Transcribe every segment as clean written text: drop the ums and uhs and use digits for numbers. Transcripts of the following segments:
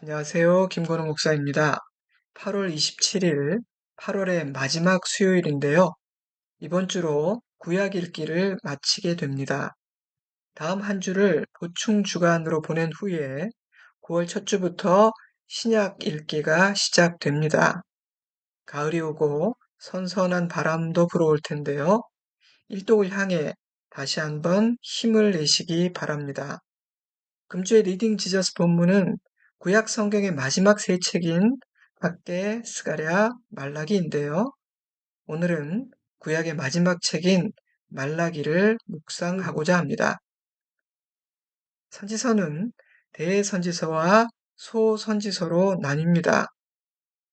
안녕하세요. 김건우 목사입니다. 8월 27일, 8월의 마지막 수요일인데요. 이번 주로 구약 읽기를 마치게 됩니다. 다음 한 주를 보충 주간으로 보낸 후에 9월 첫 주부터 신약 읽기가 시작됩니다. 가을이 오고 선선한 바람도 불어올 텐데요. 일독을 향해 다시 한번 힘을 내시기 바랍니다. 금주의 리딩 지저스 본문은 구약 성경의 마지막 세 책인 학개, 스가랴, 말라기인데요. 오늘은 구약의 마지막 책인 말라기를 묵상하고자 합니다. 선지서는 대선지서와 소선지서로 나뉩니다.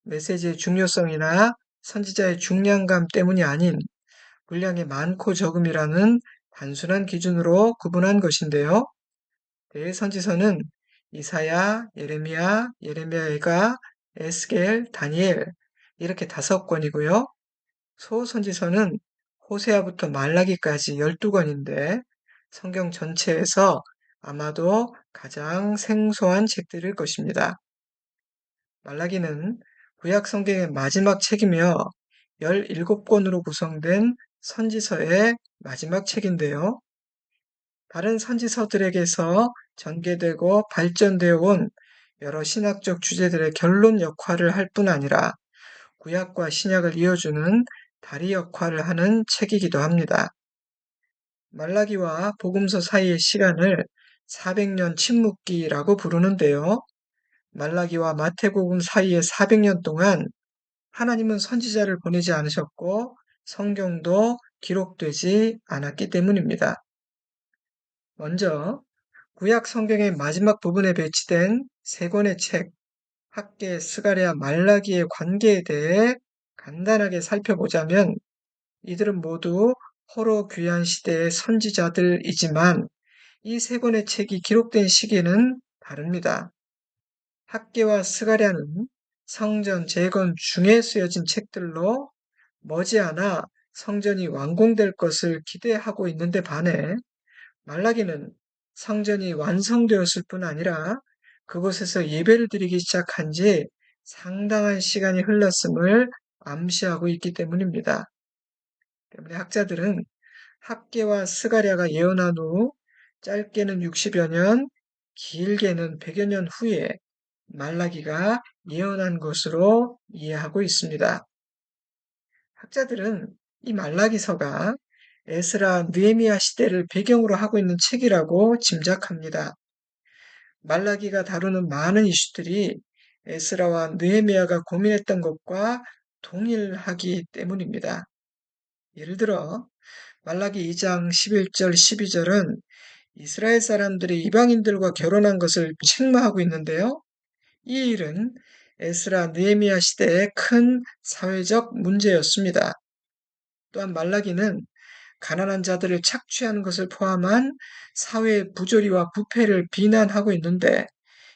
메시지의 중요성이나 선지자의 중량감 때문이 아닌 분량의 많고 적음이라는 단순한 기준으로 구분한 것인데요. 대선지서는 이사야, 예레미야, 예레미야가, 에스겔, 다니엘 이렇게 5권이고요. 소선지서는 호세아부터 말라기까지 12권인데 성경 전체에서 아마도 가장 생소한 책들일 것입니다. 말라기는 구약 성경의 마지막 책이며 17권으로 구성된 선지서의 마지막 책인데요. 다른 선지서들에게서 전개되고 발전되어 온 여러 신학적 주제들의 결론 역할을 할 뿐 아니라 구약과 신약을 이어주는 다리 역할을 하는 책이기도 합니다. 말라기와 복음서 사이의 시간을 400년 침묵기라고 부르는데요. 말라기와 마태복음 사이의 400년 동안 하나님은 선지자를 보내지 않으셨고 성경도 기록되지 않았기 때문입니다. 먼저 구약 성경의 마지막 부분에 배치된 세 권의 책, 학개, 스가랴, 말라기의 관계에 대해 간단하게 살펴보자면 이들은 모두 호로 귀한 시대의 선지자들이지만 이 세 권의 책이 기록된 시기는 다릅니다. 학개와 스가랴는 성전 재건 중에 쓰여진 책들로 머지않아 성전이 완공될 것을 기대하고 있는데 반해 말라기는 성전이 완성되었을 뿐 아니라 그곳에서 예배를 드리기 시작한 지 상당한 시간이 흘렀음을 암시하고 있기 때문입니다. 때문에 학자들은 학개와 스가랴가 예언한 후 짧게는 60여 년, 길게는 100여 년 후에 말라기가 예언한 것으로 이해하고 있습니다. 학자들은 이 말라기서가 에스라 느헤미야 시대를 배경으로 하고 있는 책이라고 짐작합니다. 말라기가 다루는 많은 이슈들이 에스라와 느헤미야가 고민했던 것과 동일하기 때문입니다. 예를 들어 말라기 2장 11절 12절은 이스라엘 사람들이 이방인들과 결혼한 것을 책망하고 있는데요. 이 일은 에스라 느헤미야 시대의 큰 사회적 문제였습니다. 또한 말라기는 가난한 자들을 착취하는 것을 포함한 사회의 부조리와 부패를 비난하고 있는데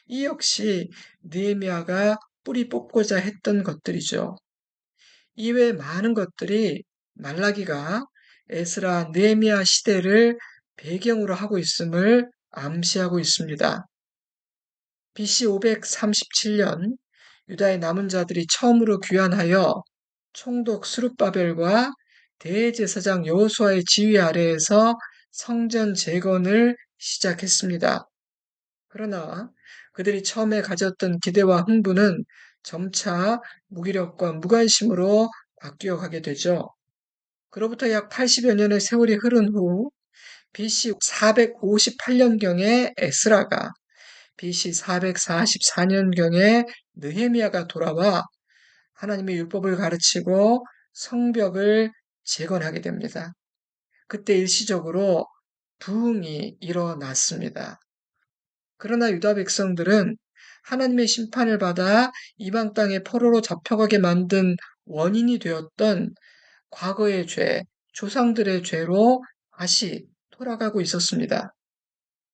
이 역시 느헤미야가 뿌리 뽑고자 했던 것들이죠. 이외에 많은 것들이 말라기가 에스라 느헤미야 시대를 배경으로 하고 있음을 암시하고 있습니다. BC 537년 유다의 남은 자들이 처음으로 귀환하여 총독 스룹바벨과 대제사장 여호수아의 지휘 아래에서 성전 재건을 시작했습니다. 그러나 그들이 처음에 가졌던 기대와 흥분은 점차 무기력과 무관심으로 바뀌어 가게 되죠. 그로부터 약 80여 년의 세월이 흐른 후 BC 458년경에 에스라가 BC 444년경에 느헤미야가 돌아와 하나님의 율법을 가르치고 성벽을 재건하게 됩니다. 그때 일시적으로 부흥이 일어났습니다. 그러나 유다 백성들은 하나님의 심판을 받아 이방 땅에 포로로 잡혀가게 만든 원인이 되었던 과거의 죄, 조상들의 죄로 다시 돌아가고 있었습니다.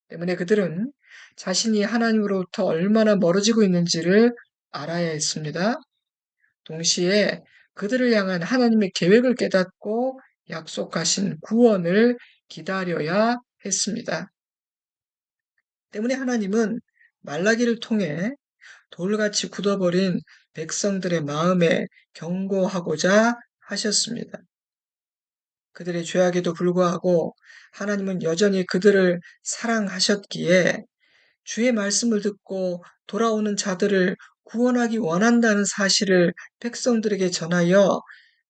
때문에 그들은 자신이 하나님으로부터 얼마나 멀어지고 있는지를 알아야 했습니다. 동시에 그들을 향한 하나님의 계획을 깨닫고 약속하신 구원을 기다려야 했습니다. 때문에 하나님은 말라기를 통해 돌같이 굳어버린 백성들의 마음에 경고하고자 하셨습니다. 그들의 죄악에도 불구하고 하나님은 여전히 그들을 사랑하셨기에 주의 말씀을 듣고 돌아오는 자들을 구원하기 원한다는 사실을 백성들에게 전하여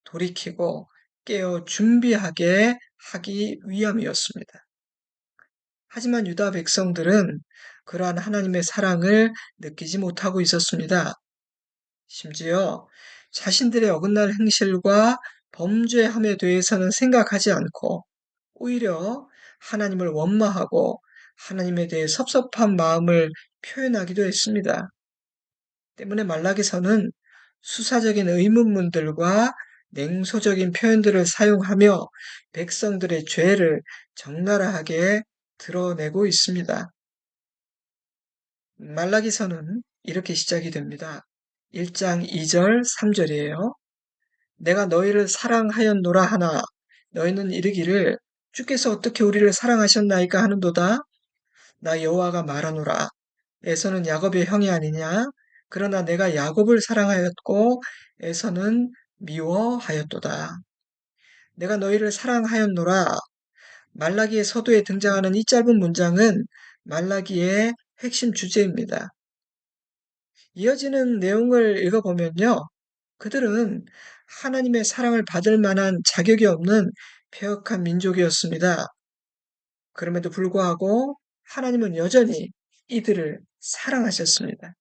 돌이키고 깨어 준비하게 하기 위함이었습니다. 하지만 유다 백성들은 그러한 하나님의 사랑을 느끼지 못하고 있었습니다. 심지어 자신들의 어긋날 행실과 범죄함에 대해서는 생각하지 않고 오히려 하나님을 원망하고 하나님에 대해 섭섭한 마음을 표현하기도 했습니다. 때문에 말라기서는 수사적인 의문문들과 냉소적인 표현들을 사용하며 백성들의 죄를 적나라하게 드러내고 있습니다. 말라기서는 이렇게 시작이 됩니다. 1장 2절 3절이에요. 내가 너희를 사랑하였노라 하나 너희는 이르기를 주께서 어떻게 우리를 사랑하셨나이까 하는도다. 나 여호와가 말하노라. 에서는 야곱의 형이 아니냐? 그러나 내가 야곱을 사랑하였고 에서는 미워하였도다. 내가 너희를 사랑하였노라. 말라기의 서두에 등장하는 이 짧은 문장은 말라기의 핵심 주제입니다. 이어지는 내용을 읽어보면요. 그들은 하나님의 사랑을 받을 만한 자격이 없는 패역한 민족이었습니다. 그럼에도 불구하고 하나님은 여전히 이들을 사랑하셨습니다.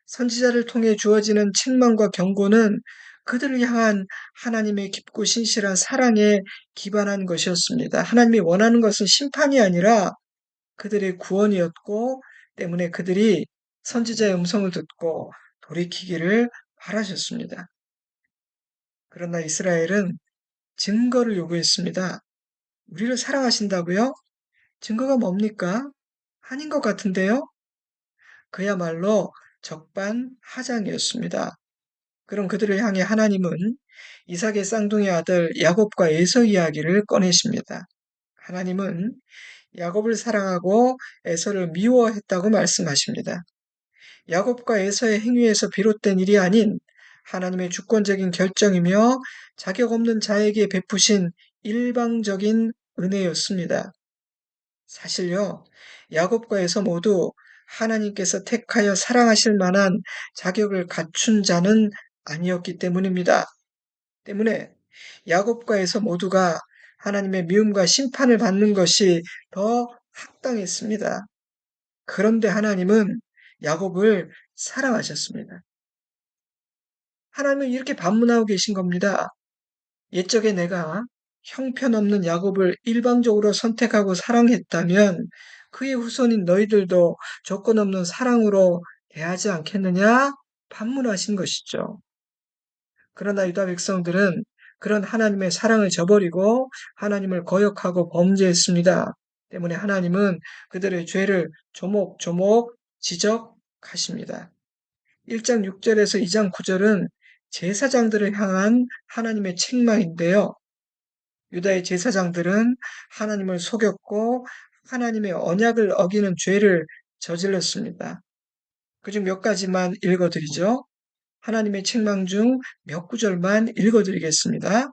선지자를 통해 주어지는 책망과 경고는 그들을 향한 하나님의 깊고 신실한 사랑에 기반한 것이었습니다. 하나님이 원하는 것은 심판이 아니라 그들의 구원이었고 때문에 그들이 선지자의 음성을 듣고 돌이키기를 바라셨습니다. 그러나 이스라엘은 증거를 요구했습니다. 우리를 사랑하신다고요? 증거가 뭡니까? 아닌 것 같은데요? 그야말로 적반하장이었습니다. 그럼 그들을 향해 하나님은 이삭의 쌍둥이 아들 야곱과 에서 이야기를 꺼내십니다. 하나님은 야곱을 사랑하고 에서를 미워했다고 말씀하십니다. 야곱과 에서의 행위에서 비롯된 일이 아닌 하나님의 주권적인 결정이며 자격 없는 자에게 베푸신 일방적인 은혜였습니다. 사실요, 야곱과 에서 모두 하나님께서 택하여 사랑하실 만한 자격을 갖춘 자는 아니었기 때문입니다. 때문에 야곱과 에서 모두가 하나님의 미움과 심판을 받는 것이 더 합당했습니다. 그런데 하나님은 야곱을 사랑하셨습니다. 하나님은 이렇게 반문하고 계신 겁니다. 옛적에 내가 형편없는 야곱을 일방적으로 선택하고 사랑했다면 그의 후손인 너희들도 조건 없는 사랑으로 대하지 않겠느냐? 반문하신 것이죠. 그러나 유다 백성들은 그런 하나님의 사랑을 저버리고 하나님을 거역하고 범죄했습니다. 때문에 하나님은 그들의 죄를 조목조목 지적하십니다. 1장 6절에서 2장 9절은 제사장들을 향한 하나님의 책망인데요. 유다의 제사장들은 하나님을 속였고 하나님의 언약을 어기는 죄를 저질렀습니다. 그중 몇 가지만 읽어드리죠. 하나님의 책망 중 몇 구절만 읽어드리겠습니다.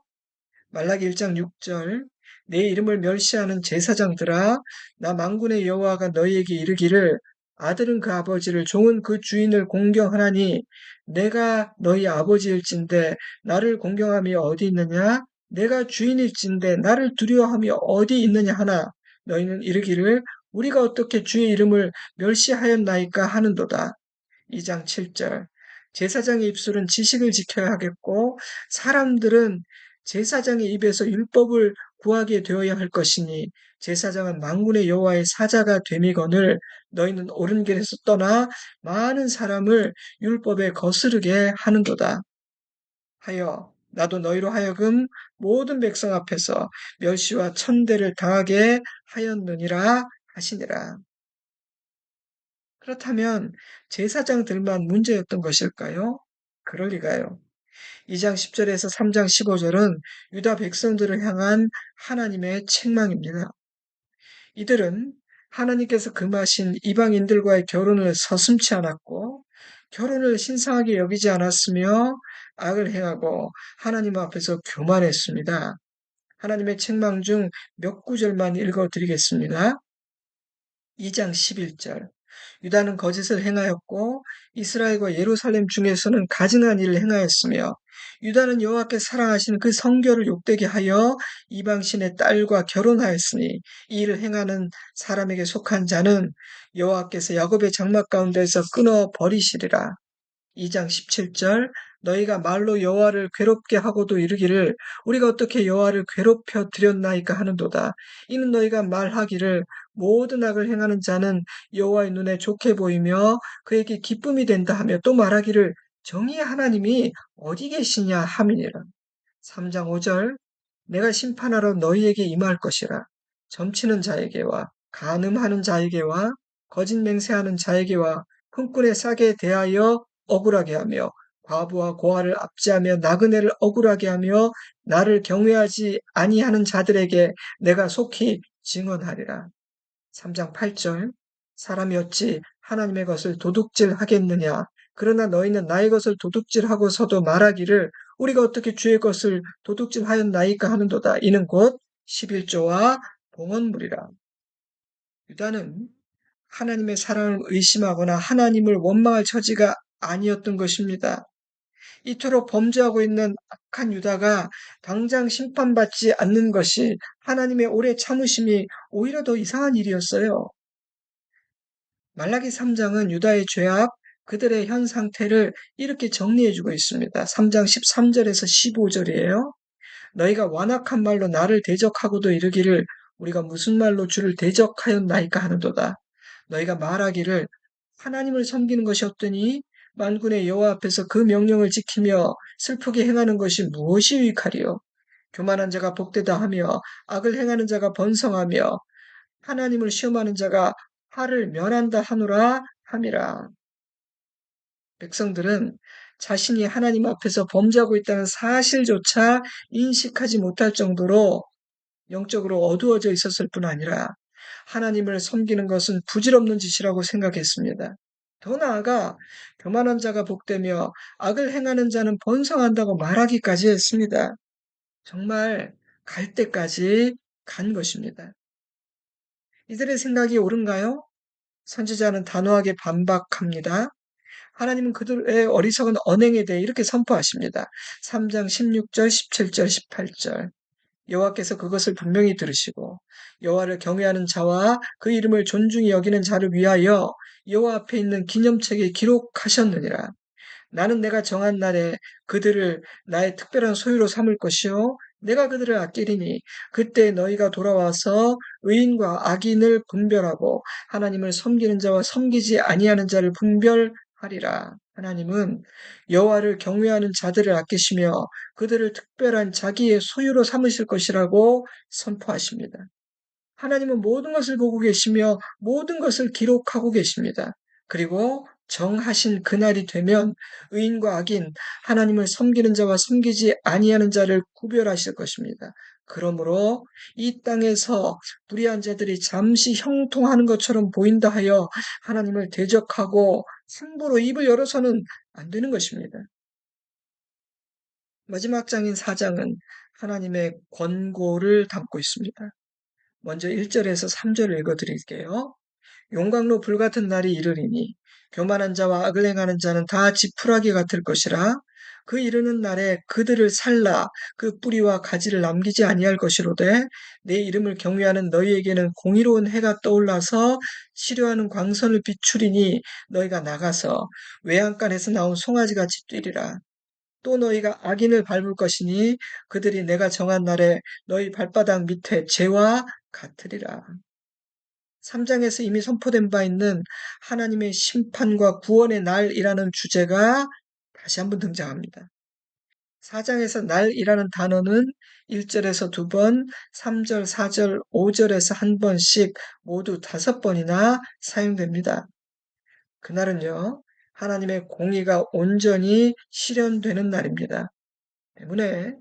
말라기 1장 6절 내 이름을 멸시하는 제사장들아 나 만군의 여호와가 너희에게 이르기를 아들은 그 아버지를 종은 그 주인을 공경하나니 내가 너희 아버지일진데 나를 공경함이 어디 있느냐 내가 주인일진데 나를 두려워함이 어디 있느냐 하나 너희는 이르기를 우리가 어떻게 주의 이름을 멸시하였나이까 하는도다. 2장 7절 제사장의 입술은 지식을 지켜야 하겠고 사람들은 제사장의 입에서 율법을 구하게 되어야 할 것이니 제사장은 만군의 여호와의 사자가 됨이거늘 너희는 옳은 길에서 떠나 많은 사람을 율법에 거스르게 하는도다 하여 나도 너희로 하여금 모든 백성 앞에서 멸시와 천대를 당하게 하였느니라 하시니라. 그렇다면 제사장들만 문제였던 것일까요? 그럴 리가요. 2장 10절에서 3장 15절은 유다 백성들을 향한 하나님의 책망입니다. 이들은 하나님께서 금하신 이방인들과의 결혼을 서슴지 않았고 결혼을 신성하게 여기지 않았으며 악을 행하고 하나님 앞에서 교만했습니다. 하나님의 책망 중 몇 구절만 읽어드리겠습니다. 2장 11절. 유다는 거짓을 행하였고 이스라엘과 예루살렘 중에서는 가증한 일을 행하였으며 유다는 여호와께 사랑하시는 그 성결을 욕되게 하여 이방신의 딸과 결혼하였으니 이 일을 행하는 사람에게 속한 자는 여호와께서 야곱의 장막 가운데서 끊어 버리시리라. 2장 17절. 너희가 말로 여호와를 괴롭게 하고도 이르기를 우리가 어떻게 여호와를 괴롭혀 드렸나이까 하는도다. 이는 너희가 말하기를 모든 악을 행하는 자는 여호와의 눈에 좋게 보이며 그에게 기쁨이 된다 하며 또 말하기를 정의의 하나님이 어디 계시냐 함이니라. 3장 5절. 내가 심판하러 너희에게 임할 것이라. 점치는 자에게와 간음하는 자에게와 거짓 맹세하는 자에게와 흥꾼의 싸게 대하여 억울하게 하며 과부와 고아를 압제하며 나그네를 억울하게 하며 나를 경외하지 아니하는 자들에게 내가 속히 증언하리라. 3장 8절. 사람이 어찌 하나님의 것을 도둑질하겠느냐. 그러나 너희는 나의 것을 도둑질하고서도 말하기를 우리가 어떻게 주의 것을 도둑질하였나이까 하는도다. 이는 곧 11조와 봉헌물이라. 유다는 하나님의 사랑을 의심하거나 하나님을 원망할 처지가 아니었던 것입니다. 이토록 범죄하고 있는 악한 유다가 당장 심판받지 않는 것이 하나님의 오래 참으심이 오히려 더 이상한 일이었어요. 말라기 3장은 유다의 죄악, 그들의 현 상태를 이렇게 정리해주고 있습니다. 3장 13절에서 15절이에요. 너희가 완악한 말로 나를 대적하고도 이르기를 우리가 무슨 말로 주를 대적하였나이까 하는도다. 너희가 말하기를 하나님을 섬기는 것이 없더니 만군의 여호와 앞에서 그 명령을 지키며 슬프게 행하는 것이 무엇이 유익하리요. 교만한 자가 복되다 하며 악을 행하는 자가 번성하며 하나님을 시험하는 자가 화를 면한다 하노라 함이라. 백성들은 자신이 하나님 앞에서 범죄하고 있다는 사실조차 인식하지 못할 정도로 영적으로 어두워져 있었을 뿐 아니라 하나님을 섬기는 것은 부질없는 짓이라고 생각했습니다. 더 나아가 교만한 자가 복되며 악을 행하는 자는 번성한다고 말하기까지 했습니다. 정말 갈 때까지 간 것입니다. 이들의 생각이 옳은가요? 선지자는 단호하게 반박합니다. 하나님은 그들의 어리석은 언행에 대해 이렇게 선포하십니다. 3장 16절, 17절, 18절. 여호와께서 그것을 분명히 들으시고 여호와를 경외하는 자와 그 이름을 존중히 여기는 자를 위하여 여호와 앞에 있는 기념책에 기록하셨느니라. 나는 내가 정한 날에 그들을 나의 특별한 소유로 삼을 것이요 내가 그들을 아끼리니 그때 너희가 돌아와서 의인과 악인을 분별하고 하나님을 섬기는 자와 섬기지 아니하는 자를 분별하리라. 하나님은 여호와를 경외하는 자들을 아끼시며 그들을 특별한 자기의 소유로 삼으실 것이라고 선포하십니다. 하나님은 모든 것을 보고 계시며 모든 것을 기록하고 계십니다. 그리고 정하신 그날이 되면 의인과 악인, 하나님을 섬기는 자와 섬기지 아니하는 자를 구별하실 것입니다. 그러므로 이 땅에서 불의한 자들이 잠시 형통하는 것처럼 보인다 하여 하나님을 대적하고 함부로 입을 열어서는 안 되는 것입니다. 마지막 장인 4장은 하나님의 권고를 담고 있습니다. 먼저 1절에서 3절을 읽어드릴게요. 용광로 불같은 날이 이르리니 교만한 자와 악을 행하는 자는 다 지푸라기 같을 것이라. 그 이르는 날에 그들을 살라 그 뿌리와 가지를 남기지 아니할 것이로되 내 이름을 경외하는 너희에게는 공의로운 해가 떠올라서 치료하는 광선을 비추리니 너희가 나가서 외양간에서 나온 송아지같이 뛰리라. 또 너희가 악인을 밟을 것이니 그들이 내가 정한 날에 너희 발바닥 밑에 재와 같으리라. 3장에서 이미 선포된 바 있는 하나님의 심판과 구원의 날이라는 주제가 다시 한번 등장합니다. 4장에서 날이라는 단어는 1절에서 2번, 3절, 4절, 5절에서 한 번씩 모두 5번이나 사용됩니다. 그날은요, 하나님의 공의가 온전히 실현되는 날입니다. 때문에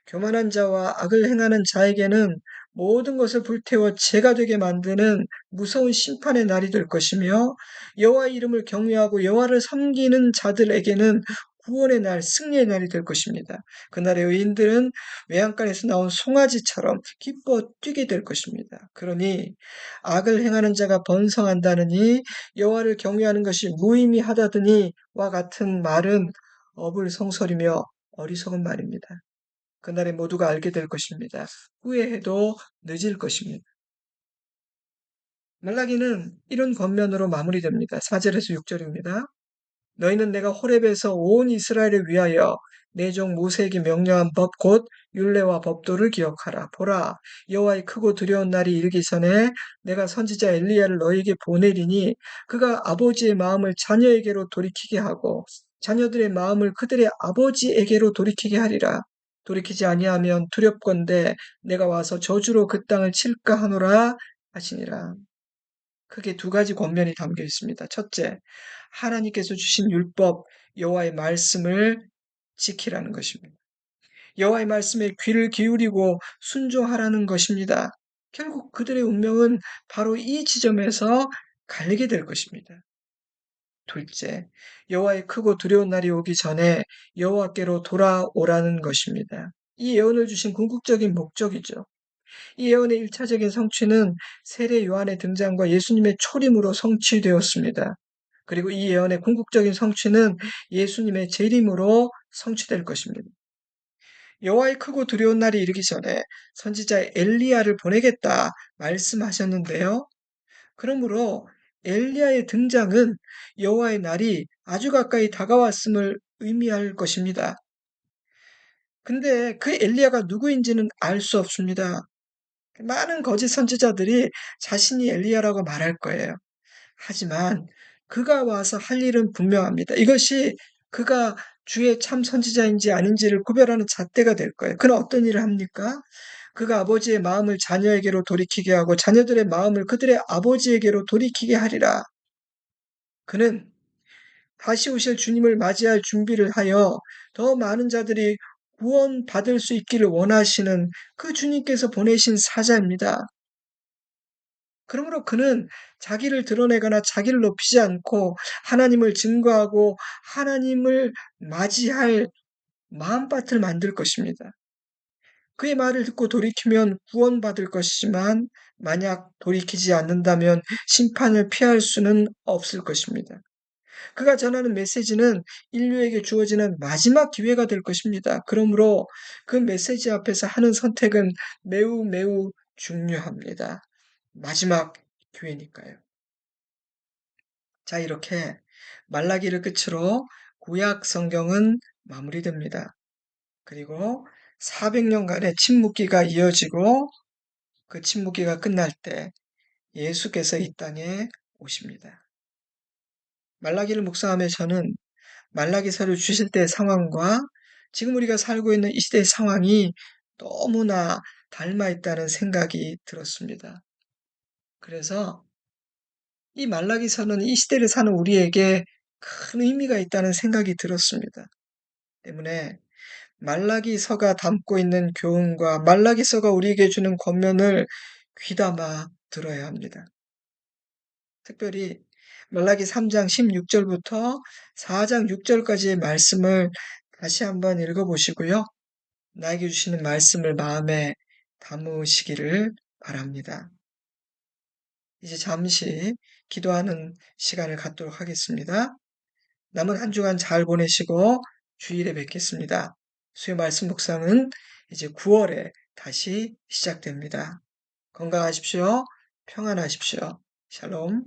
교만한 자와 악을 행하는 자에게는 모든 것을 불태워 재가 되게 만드는 무서운 심판의 날이 될 것이며 여호와의 이름을 경외하고 여호와를 섬기는 자들에게는 구원의 날, 승리의 날이 될 것입니다. 그날의 의인들은 외양간에서 나온 송아지처럼 기뻐 뛰게 될 것입니다. 그러니 악을 행하는 자가 번성한다느니 여호와를 경외하는 것이 무의미하다더니와 같은 말은 어불성설이며 어리석은 말입니다. 그날에 모두가 알게 될 것입니다. 후회해도 늦을 것입니다. 말라기는 이런 권면으로 마무리됩니다. 4절에서 6절입니다. 너희는 내가 호렙에서 온 이스라엘을 위하여 내 종 모세에게 명령한 법 곧 율례와 법도를 기억하라. 보라, 여호와의 크고 두려운 날이 이르기 전에 내가 선지자 엘리야를 너희에게 보내리니 그가 아버지의 마음을 자녀에게로 돌이키게 하고 자녀들의 마음을 그들의 아버지에게로 돌이키게 하리라. 돌이키지 아니하면 두렵건대 내가 와서 저주로 그 땅을 칠까 하노라 하시니라. 크게 두 가지 권면이 담겨 있습니다. 첫째, 하나님께서 주신 율법, 여호와의 말씀을 지키라는 것입니다. 여호와의 말씀에 귀를 기울이고 순종하라는 것입니다. 결국 그들의 운명은 바로 이 지점에서 갈리게 될 것입니다. 둘째, 여호와의 크고 두려운 날이 오기 전에 여호와께로 돌아오라는 것입니다. 이 예언을 주신 궁극적인 목적이죠. 이 예언의 일차적인 성취는 세례 요한의 등장과 예수님의 초림으로 성취되었습니다. 그리고 이 예언의 궁극적인 성취는 예수님의 재림으로 성취될 것입니다. 여호와의 크고 두려운 날이 이르기 전에 선지자 엘리야를 보내겠다 말씀하셨는데요. 그러므로 엘리야의 등장은 여호와의 날이 아주 가까이 다가왔음을 의미할 것입니다. 근데 그 엘리야가 누구인지는 알 수 없습니다. 많은 거짓 선지자들이 자신이 엘리야라고 말할 거예요. 하지만 그가 와서 할 일은 분명합니다. 이것이 그가 주의 참 선지자인지 아닌지를 구별하는 잣대가 될 거예요. 그는 어떤 일을 합니까? 그가 아버지의 마음을 자녀에게로 돌이키게 하고 자녀들의 마음을 그들의 아버지에게로 돌이키게 하리라. 그는 다시 오실 주님을 맞이할 준비를 하여 더 많은 자들이 구원받을 수 있기를 원하시는 그 주님께서 보내신 사자입니다. 그러므로 그는 자기를 드러내거나 자기를 높이지 않고 하나님을 증거하고 하나님을 맞이할 마음밭을 만들 것입니다. 그의 말을 듣고 돌이키면 구원받을 것이지만 만약 돌이키지 않는다면 심판을 피할 수는 없을 것입니다. 그가 전하는 메시지는 인류에게 주어지는 마지막 기회가 될 것입니다. 그러므로 그 메시지 앞에서 하는 선택은 매우 매우 중요합니다. 마지막 기회니까요. 자, 이렇게 말라기를 끝으로 구약 성경은 마무리됩니다. 그리고 400년간의 침묵기가 이어지고 그 침묵기가 끝날 때 예수께서 이 땅에 오십니다. 말라기를 묵상하며 저는 말라기서를 주실 때의 상황과 지금 우리가 살고 있는 이 시대의 상황이 너무나 닮아 있다는 생각이 들었습니다. 그래서 이 말라기서는 이 시대를 사는 우리에게 큰 의미가 있다는 생각이 들었습니다. 때문에 말라기서가 담고 있는 교훈과 말라기서가 우리에게 주는 권면을 귀담아 들어야 합니다. 특별히 말라기 3장 16절부터 4장 6절까지의 말씀을 다시 한번 읽어보시고요. 나에게 주시는 말씀을 마음에 담으시기를 바랍니다. 이제 잠시 기도하는 시간을 갖도록 하겠습니다. 남은 한 주간 잘 보내시고 주일에 뵙겠습니다. 수요 말씀 묵상은 이제 9월에 다시 시작됩니다. 건강하십시오. 평안하십시오. 샬롬.